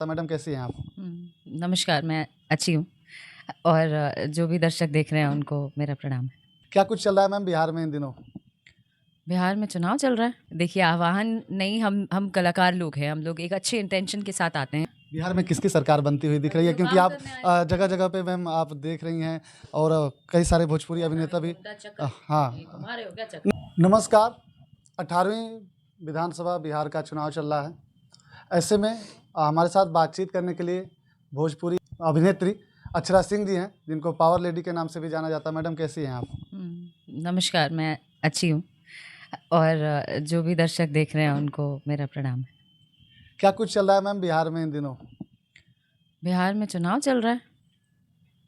तो मैडम कैसी हैं आप? नमस्कार, मैं अच्छी हूँ और जो भी दर्शक देख रहे हैं उनको मेरा प्रणाम है। क्या कुछ चल रहा है मैम बिहार में इन दिनों? बिहार में चुनाव चल रहा है। देखिए, आह्वान नहीं, हम कलाकार लोग हैं, हम लोग एक अच्छे इंटेंशन के साथ आते हैं। बिहार में किसकी सरकार बनती हुई दिख रही है? जो क्योंकि काम आप करने आए जगह-जगह पे मैम आप देख रही हैं और कई सारे भोजपुरी अभिनेता भी मुद्दा चक्कर, हाँ। ये घुमा रहे हो क्या चक्कर? नमस्कार, 18वीं विधानसभा बिहार का चुनाव चल रहा है। ऐसे में हमारे साथ बातचीत करने के लिए भोजपुरी अभिनेत्री अक्षरा सिंह जी हैं, जिनको पावर लेडी के नाम से भी जाना जाता है। मैडम कैसी हैं आप? नमस्कार, मैं अच्छी हूँ और जो भी दर्शक देख रहे हैं उनको मेरा प्रणाम है। क्या कुछ चल रहा है मैम बिहार में इन दिनों? बिहार में चुनाव चल रहा है।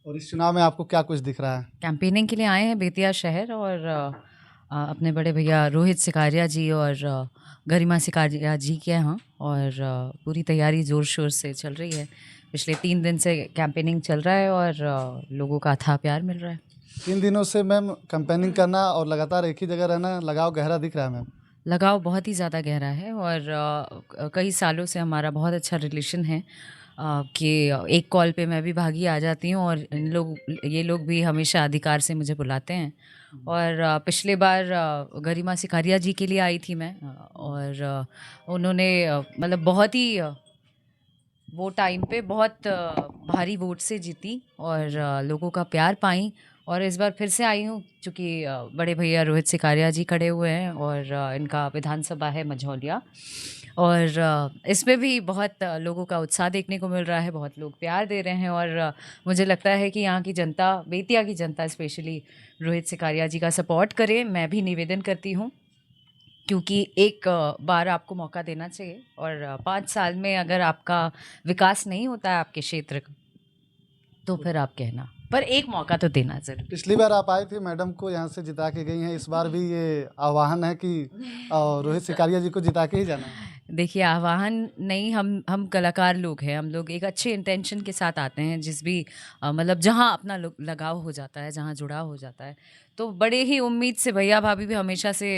और इस चुनाव में आपको क्या कुछ दिख रहा है? कैंपेनिंग के लिए आए हैं बेतिया शहर और अपने बड़े भैया रोहित सिकारिया जी और गरिमा सिकारिया जी के यहाँ और पूरी तैयारी ज़ोर शोर से चल रही है। पिछले 3 दिन से कैंपेनिंग चल रहा है और लोगों का अथाह प्यार मिल रहा है। 3 दिनों से मैम कैंपेनिंग करना और लगातार एक ही जगह रहना, लगाव गहरा दिख रहा है मैम। लगाव बहुत ही ज़्यादा गहरा है और कई सालों से हमारा बहुत अच्छा रिलेशन है कि एक कॉल पे मैं भी भागी आ जाती हूँ और ये लोग भी हमेशा अधिकार से मुझे बुलाते हैं। और पिछले बार गरिमा सिकारिया जी के लिए आई थी मैं और उन्होंने मतलब बहुत ही वो टाइम पे बहुत भारी वोट से जीती और लोगों का प्यार पाई। और इस बार फिर से आई हूँ चूँकि बड़े भैया रोहित सिकारिया जी खड़े हुए हैं और इनका विधानसभा है मझौलिया और इसमें भी बहुत लोगों का उत्साह देखने को मिल रहा है, बहुत लोग प्यार दे रहे हैं और मुझे लगता है कि यहाँ की जनता, बेतिया की जनता स्पेशली रोहित सिकारिया जी का सपोर्ट करे। मैं भी निवेदन करती हूँ क्योंकि एक बार आपको मौका देना चाहिए और 5 साल में अगर आपका विकास नहीं होता है आपके क्षेत्र का, तो फिर आप कहना, पर एक मौका तो देना ज़रूर। पिछली बार आप आई थी, मैडम को यहाँ से जिता के गई हैं। इस बार भी ये आह्वान है कि रोहित सिकारिया जी को जिता के ही जाना है। देखिए, आह्वान नहीं, हम कलाकार लोग हैं, हम लोग एक अच्छे इंटेंशन के साथ आते हैं। जिस भी मतलब जहाँ अपना लगाव हो जाता है, जहाँ जुड़ाव हो जाता है, तो बड़े ही उम्मीद से भैया भाभी भी हमेशा से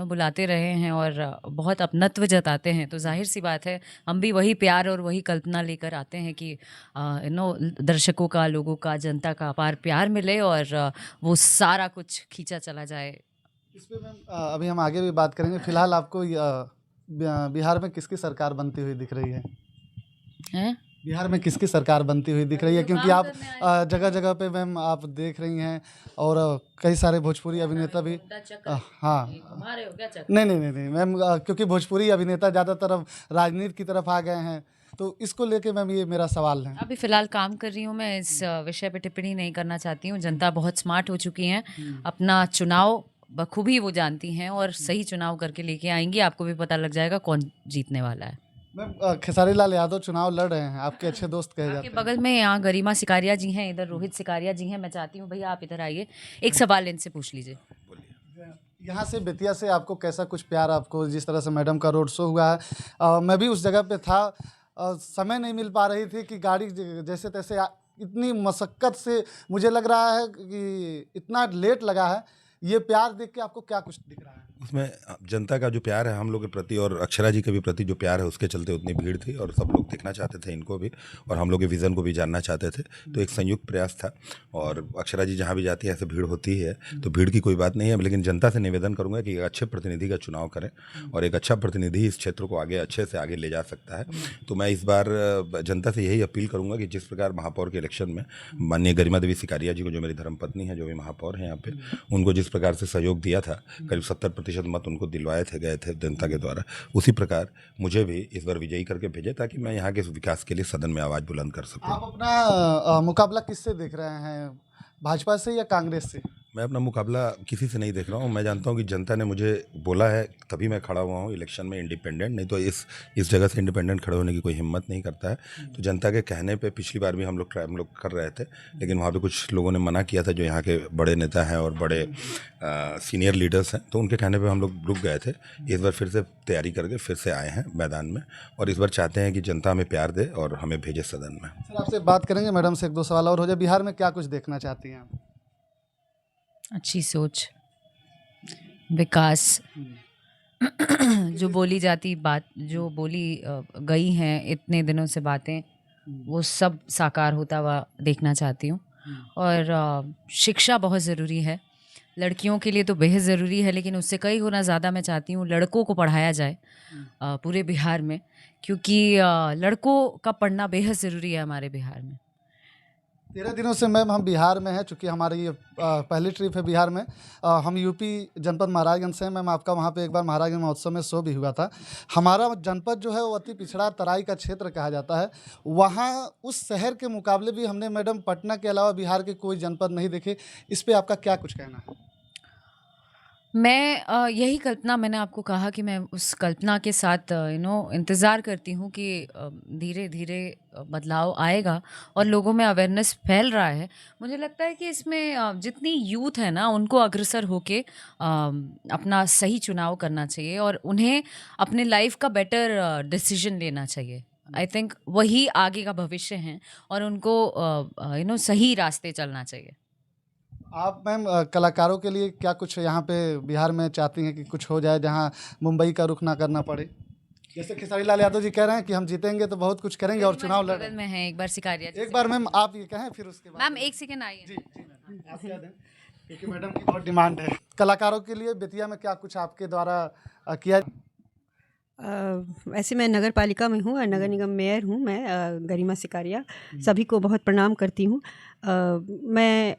बुलाते रहे हैं और बहुत अपनत्व जताते हैं। तो जाहिर सी बात है, हम भी वही प्यार और वही कल्पना लेकर आते हैं कि दर्शकों का, लोगों का, जनता का अपार प्यार मिले और वो सारा कुछ खींचा चला जाए। इस पे मैम अभी हम आगे भी बात करेंगे। फिलहाल आपको बिहार में किसकी सरकार बनती हुई दिख रही है? हैं? बिहार में किसकी सरकार बनती हुई दिख रही है? जो क्योंकि काम आप करने आए जगह-जगह पे मैम आप देख रही हैं और कई सारे भोजपुरी अभिनेता भी मुद्दा चक्कर, हाँ। ये घुमा रहे हो क्या चक्कर? नहीं मैम क्योंकि भोजपुरी अभिनेता ज़्यादातर अब राजनीति की तरफ आ गए हैं, तो इसको लेके मैम ये मेरा सवाल है। अभी फ़िलहाल काम कर रही हूँ मैं, इस विषय पे टिप्पणी नहीं करना चाहती हूँ। जनता बहुत स्मार्ट हो चुकी हैं, अपना चुनाव बखूबी वो जानती हैं और सही चुनाव करके लेके आएँगी। आपको भी पता लग जाएगा कौन जीतने वाला है। मैम खेसारी लाल यादव चुनाव लड़ रहे हैं, आपके अच्छे दोस्त कहे आपके जाते हैं। बगल में यहाँ गरिमा सिकारिया जी हैं, इधर रोहित सिकारिया जी हैं। मैं चाहती हूँ भैया आप इधर आइए, एक सवाल इनसे पूछ लीजिए। यहाँ से बेतिया से आपको कैसा कुछ प्यार, आपको जिस तरह से मैडम का रोड शो हुआ है, मैं भी उस जगह पे था। समय नहीं मिल पा रही थी कि गाड़ी जैसे तैसे इतनी मशक्क़त से मुझे लग रहा है कि इतना लेट लगा है। ये प्यार देख के आपको क्या कुछ दिख रहा है? उसमें जनता का जो प्यार है हम लोग के प्रति और अक्षरा जी के भी प्रति जो प्यार है उसके चलते उतनी भीड़ थी और सब लोग देखना चाहते थे इनको भी और हम लोग के विज़न को भी जानना चाहते थे। तो एक संयुक्त प्रयास था और अक्षरा जी जहाँ भी जाती है ऐसे भीड़ होती है, तो भीड़ की कोई बात नहीं है। लेकिन जनता से निवेदन करूँगा कि एक अच्छे प्रतिनिधि का चुनाव करें और एक अच्छा प्रतिनिधि इस क्षेत्र को आगे अच्छे से आगे ले जा सकता है। तो मैं इस बार जनता से यही अपील करूँगा कि जिस प्रकार महापौर के इलेक्शन में माननीय गरिमा देवी सिकारिया जी को, जो मेरी धर्मपत्नी है, जो भी महापौर हैं यहाँ पे, उनको जिस प्रकार से सहयोग दिया था, करीब 70% मत उनको दिलवाए थे गए थे जनता के द्वारा, उसी प्रकार मुझे भी इस बार विजयी करके भेजे ताकि मैं यहाँ के विकास के लिए सदन में आवाज़ बुलंद कर सकूँ। आप अपना मुकाबला किससे देख रहे हैं, भाजपा से या कांग्रेस से? मैं अपना मुकाबला किसी से नहीं देख रहा हूँ। मैं जानता हूँ कि जनता ने मुझे बोला है तभी मैं खड़ा हुआ हूँ इलेक्शन में इंडिपेंडेंट, नहीं तो इस जगह से इंडिपेंडेंट खड़े होने की कोई हिम्मत नहीं करता है। तो जनता के कहने पे पिछली बार भी हम लोग कर रहे थे, लेकिन वहाँ पे कुछ लोगों ने मना किया था, जो यहाँ के बड़े नेता हैं और बड़े सीनियर लीडर्स हैं, तो उनके कहने पर हम लोग रुक गए थे। इस बार फिर से तैयारी करके फिर से आए हैं मैदान में और इस बार चाहते हैं कि जनता हमें प्यार दे और हमें भेजे सदन में। सर आपसे बात करेंगे, मैडम से एक दो सवाल और हो जाए। बिहार में क्या कुछ देखना चाहती हैं आप? अच्छी सोच, विकास, जो बोली जाती बात, जो बोली गई हैं इतने दिनों से बातें, वो सब साकार होता हुआ देखना चाहती हूँ। और शिक्षा बहुत ज़रूरी है, लड़कियों के लिए तो बेहद ज़रूरी है, लेकिन उससे कई गुना ज़्यादा मैं चाहती हूँ लड़कों को पढ़ाया जाए पूरे बिहार में, क्योंकि लड़कों का पढ़ना बेहद ज़रूरी है हमारे बिहार में। 13 दिनों से मैम हम बिहार में हैं, चूँकि हमारी ये पहली ट्रिप है बिहार में। हम यूपी जनपद महाराजगंज से हैं। मैम आपका वहाँ पे एक बार महाराजगंज महोत्सव में शो भी हुआ था। हमारा जनपद जो है वो अति पिछड़ा तराई का क्षेत्र कहा जाता है। वहाँ उस शहर के मुकाबले भी हमने मैडम पटना के अलावा बिहार के कोई जनपद नहीं देखे। इस पे आपका क्या कुछ कहना है? मैं यही कल्पना, मैंने आपको कहा कि मैं उस कल्पना के साथ इंतज़ार करती हूँ कि धीरे धीरे बदलाव आएगा और लोगों में अवेयरनेस फैल रहा है। मुझे लगता है कि इसमें जितनी यूथ है ना, उनको अग्रसर होके अपना सही चुनाव करना चाहिए और उन्हें अपने लाइफ का बेटर डिसीजन लेना चाहिए। आई थिंक वही आगे का भविष्य है और उनको सही रास्ते चलना चाहिए। आप मैम कलाकारों के लिए क्या कुछ यहाँ पे बिहार में चाहती हैं कि कुछ हो जाए जहाँ मुंबई का रुख ना करना पड़े? जैसे खेसारी लाल यादव जी कह रहे हैं कि हम जीतेंगे तो बहुत कुछ करेंगे और चुनाव लड़ बगल में है एक बार सिकारिया जी एक बार मैम आप ये कहें फिर उसके बाद मैम, एक सेकेंड आइए। जी जी मैम आप कह दें, क्योंकि मैडम की बहुत डिमांड है। कलाकारों के लिए बेतिया में क्या कुछ आपके द्वारा किया? वैसे मैं नगर पालिका में हूँ और नगर निगम मेयर हूँ मैं, गरिमा सिकारिया। सभी को बहुत प्रणाम करती हूँ। मैं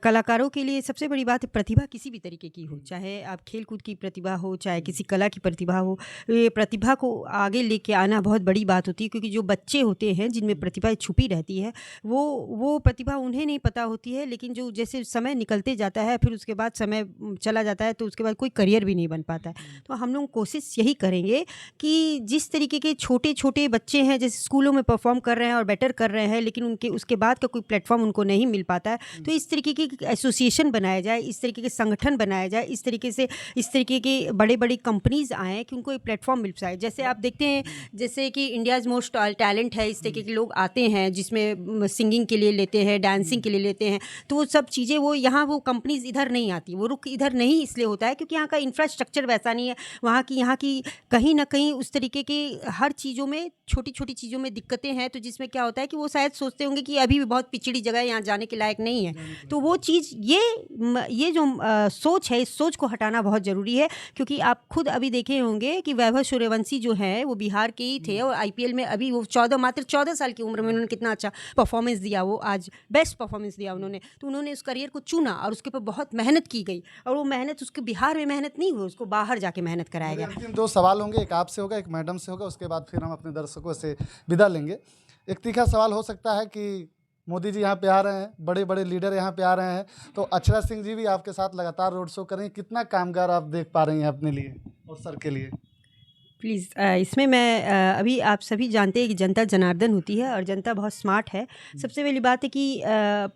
कलाकारों के लिए सबसे बड़ी बात है, प्रतिभा किसी भी तरीके की हो, चाहे आप खेल कूद की प्रतिभा हो, चाहे किसी कला की प्रतिभा हो, ये प्रतिभा को आगे लेके आना बहुत बड़ी बात होती है। क्योंकि जो बच्चे होते हैं जिनमें प्रतिभा छुपी रहती है, वो प्रतिभा उन्हें नहीं पता होती है, लेकिन जो जैसे समय निकलते जाता है, फिर उसके बाद समय चला जाता है, तो उसके बाद कोई करियर भी नहीं बन पाता है। तो हम लोग कोशिश यही करेंगे कि जिस तरीके के छोटे छोटे बच्चे हैं, जैसे स्कूलों में परफॉर्म कर रहे हैं और बेटर कर रहे हैं, लेकिन उनके उसके बाद का कोई प्लेटफॉर्म उनको नहीं मिल पाता है, तो इस तरीके की एसोसिएशन बनाया जाए, इस तरीके के संगठन बनाया जाए, इस तरीके के बड़े बड़ी कंपनीज आएँ कि उनको एक प्लेटफॉर्म मिल पाए। जैसे आप देखते हैं, जैसे कि इंडियाज़ मोस्ट टैलेंट है, इस तरीके के लोग आते हैं जिसमें सिंगिंग के लिए लेते हैं, डांसिंग के लिए लेते हैं, तो वो सब चीज़ें वो यहाँ वो कंपनीज इधर नहीं आती। वो रुख इधर नहीं इसलिए होता है क्योंकि यहाँ का इंफ्रास्ट्रक्चर वैसा नहीं है। यहाँ की कहीं ना कहीं उस तरीके के हर चीज़ों में, छोटी छोटी चीज़ों में दिक्कतें हैं, तो जिसमें क्या होता है कि वो शायद सोचते होंगे कि अभी भी बहुत पिछड़ी जगह है, यहाँ जाने के लायक नहीं है। तो वो चीज़, ये जो सोच है, इस सोच को हटाना बहुत ज़रूरी है। क्योंकि आप खुद अभी देखे होंगे कि वैभव सूर्यवंशी जो हैं वो बिहार के ही थे और आईपीएल में अभी वो मात्र 14 साल की उम्र में उन्होंने कितना अच्छा परफॉर्मेंस दिया, वो आज बेस्ट परफॉर्मेंस दिया उन्होंने। तो उन्होंने उस करियर को चुना और उसके ऊपर बहुत मेहनत की गई, और वो मेहनत उसके बिहार में मेहनत नहीं हुई, उसको बाहर जाके मेहनत कराया गया। अंतिम 2 सवाल होंगे, एक आपसे होगा, एक मैडम से होगा, उसके बाद फिर हम अपने दर्शकों से विदा लेंगे। एक तीखा सवाल हो सकता है कि मोदी जी यहाँ पे आ रहे हैं, बड़े बड़े लीडर यहाँ पे आ रहे हैं, तो अक्षरा सिंह जी भी आपके साथ लगातार रोड शो करेंगे, कितना कामगार आप देख पा रही हैं अपने लिए और सर के लिए? प्लीज़ इसमें मैं अभी आप सभी जानते हैं कि जनता जनार्दन होती है और जनता बहुत स्मार्ट है। सबसे पहली बात है कि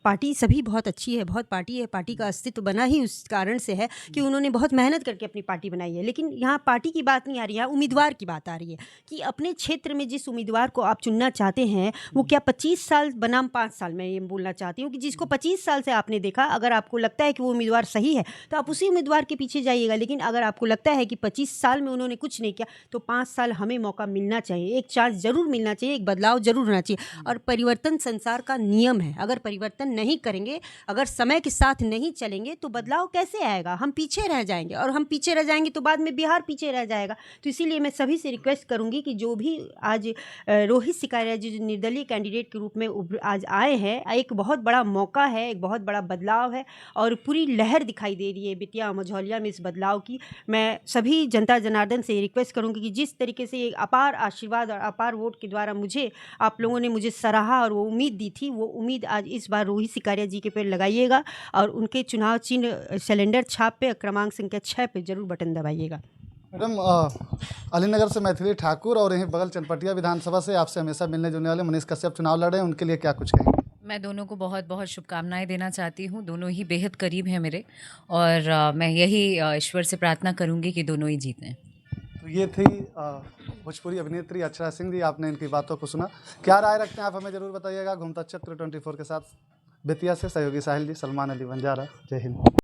पार्टी सभी बहुत अच्छी है, बहुत पार्टी है, पार्टी का अस्तित्व बना ही उस कारण से है कि उन्होंने बहुत मेहनत करके अपनी पार्टी बनाई है। लेकिन यहाँ पार्टी की बात नहीं आ रही है, उम्मीदवार की बात आ रही है कि अपने क्षेत्र में जिस उम्मीदवार को आप चुनना चाहते हैं वो क्या 25 साल बनाम 5 साल, मैं ये बोलना चाहती हूँ कि जिसको 25 साल से आपने देखा, अगर आपको लगता है कि वो उम्मीदवार सही है तो आप उसी उम्मीदवार के पीछे जाइएगा। लेकिन अगर आपको लगता है कि 25 साल में उन्होंने कुछ नहीं किया तो 5 साल हमें मौका मिलना चाहिए, एक चांस जरूर मिलना चाहिए, एक बदलाव जरूर होना चाहिए। और परिवर्तन संसार का नियम है, अगर परिवर्तन नहीं करेंगे, अगर समय के साथ नहीं चलेंगे तो बदलाव कैसे आएगा? हम पीछे रह जाएंगे, और हम पीछे रह जाएंगे तो बाद में बिहार पीछे रह जाएगा। तो इसीलिए मैं सभी से रिक्वेस्ट करूंगी कि जो भी आज रोहित सिकारिया जी जो निर्दलीय कैंडिडेट के रूप में आज आए हैं, एक बहुत बड़ा मौका है, एक बहुत बड़ा बदलाव है और पूरी लहर दिखाई दे रही है बेतिया मझौलिया में इस बदलाव की। मैं सभी जनता जनार्दन से रिक्वेस्ट करूंगी कि जिस तरीके से एक अपार आशीर्वाद और अपार वोट के द्वारा आप लोगों ने मुझे सराहा और वो उम्मीद दी थी, वो उम्मीद आज इस बार रोहित सिकारिया जी के पे लगाइएगा और उनके चुनाव चिन्ह सिलेंडर छाप पे क्रमांक संख्या 6 पे जरूर बटन दबाइएगा। मैडम, अलीनगर से मैथिली ठाकुर और यहीं बगल चनपटिया विधानसभा से आपसे हमेशा मिलने जुलने वाले मनीष कश्यप चुनाव लड़ रहे हैं, उनके लिए क्या कुछ कहेंगे? मैं दोनों को बहुत बहुत शुभकामनाएं देना चाहती हूँ। दोनों ही बेहद करीब हैं मेरे, और मैं यही ईश्वर से प्रार्थना करूँगी कि दोनों ही जीतें। तो ये थी भोजपुरी अभिनेत्री अक्षरा सिंह जी। आपने इनकी बातों को सुना, क्या राय रखते हैं आप हमें ज़रूर बताइएगा। घूमता चित्र 24 के साथ बेतिया से सहयोगी साहिल जी, सलमान अली बंजारा। जय हिंद।